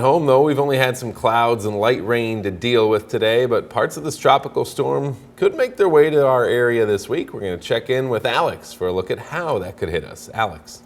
Home though, we've only had some clouds and light rain to deal with today, but parts of this tropical storm could make their way to our area this week. We're going to check in with Alex for a look at how that could hit us. Alex.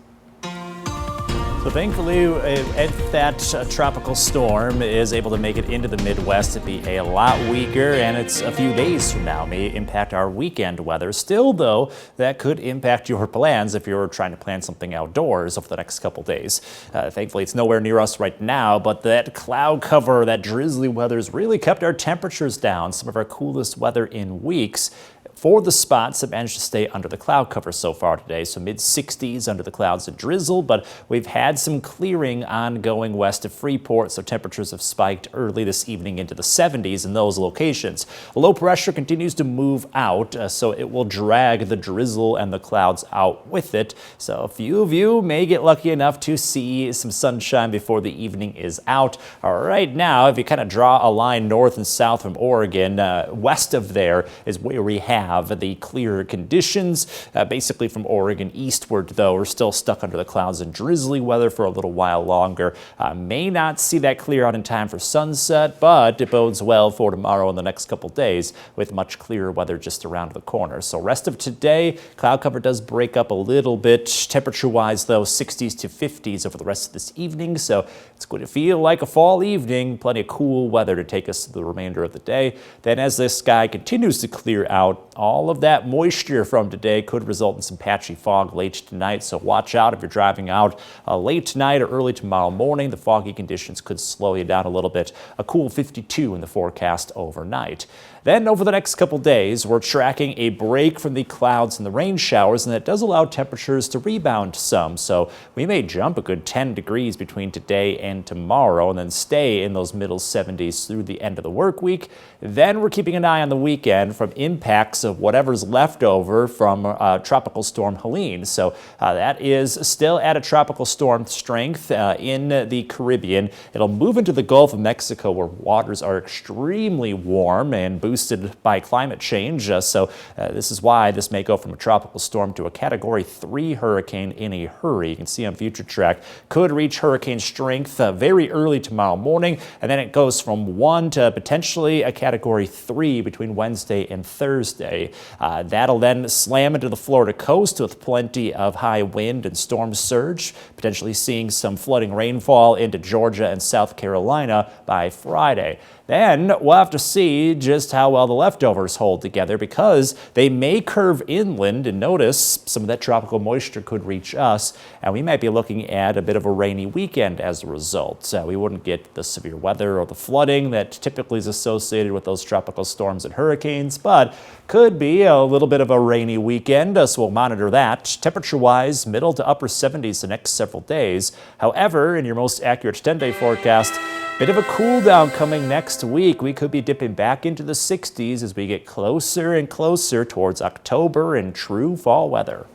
So thankfully, if that tropical storm is able to make it into the Midwest, it'd be a lot weaker, and it's a few days from now. May impact our weekend weather. Still, though, that could impact your plans if you're trying to plan something outdoors over the next couple days. Thankfully, it's nowhere near us right now, but that cloud cover, that drizzly weather's really kept our temperatures down, some of our coolest weather in weeks. For the spots that managed to stay under the cloud cover so far today, so mid-60s under the clouds and drizzle, but we've had some clearing ongoing west of Freeport, so temperatures have spiked early this evening into the 70s in those locations. Low pressure continues to move out, so it will drag the drizzle and the clouds out with it. So a few of you may get lucky enough to see some sunshine before the evening is out. Right now, if you kind of draw a line north and south from Oregon, west of there is where we have the clearer conditions. Basically from Oregon eastward, though, we're still stuck under the clouds and drizzly weather for a little while longer. May not see that clear out in time for sunset, but it bodes well for tomorrow and the next couple days with much clearer weather just around the corner. So rest of today, cloud cover does break up a little bit. Temperature-wise, though, 60s to 50s over the rest of this evening, so it's going to feel like a fall evening. Plenty of cool weather to take us through the remainder of the day. Then as the sky continues to clear out, all of that moisture from today could result in some patchy fog late tonight, so watch out if you're driving out late tonight or early tomorrow morning. The foggy conditions could slow you down a little bit. A cool 52 in the forecast overnight. Then over the next couple days, we're tracking a break from the clouds and the rain showers, and that does allow temperatures to rebound some. So we may jump a good 10 degrees between today and tomorrow and then stay in those middle 70s through the end of the work week. Then we're keeping an eye on the weekend from impacts of whatever's left over from Tropical Storm Helene. So that is still at a tropical storm strength in the Caribbean. It'll move into the Gulf of Mexico where waters are extremely warm and boosted by climate change. So this is why this may go from a tropical storm to a Category 3 hurricane in a hurry. You can see on Future Track, could reach hurricane strength very early tomorrow morning, and then it goes from 1 to potentially a Category 3 between Wednesday and Thursday. That'll then slam into the Florida coast with plenty of high wind and storm surge, potentially seeing some flooding rainfall into Georgia and South Carolina by Friday. Then we'll have to see just how well the leftovers hold together, because they may curve inland, and notice some of that tropical moisture could reach us, and we might be looking at a bit of a rainy weekend as a result. We wouldn't get the severe weather or the flooding that typically is associated with those tropical storms and hurricanes, but could be a little bit of a rainy weekend, so we'll monitor that. Temperature-wise, middle to upper 70s the next several days. However, in your most accurate 10-day forecast, bit of a cool down coming next week. We could be dipping back into the 60s as we get closer and closer towards October and true fall weather.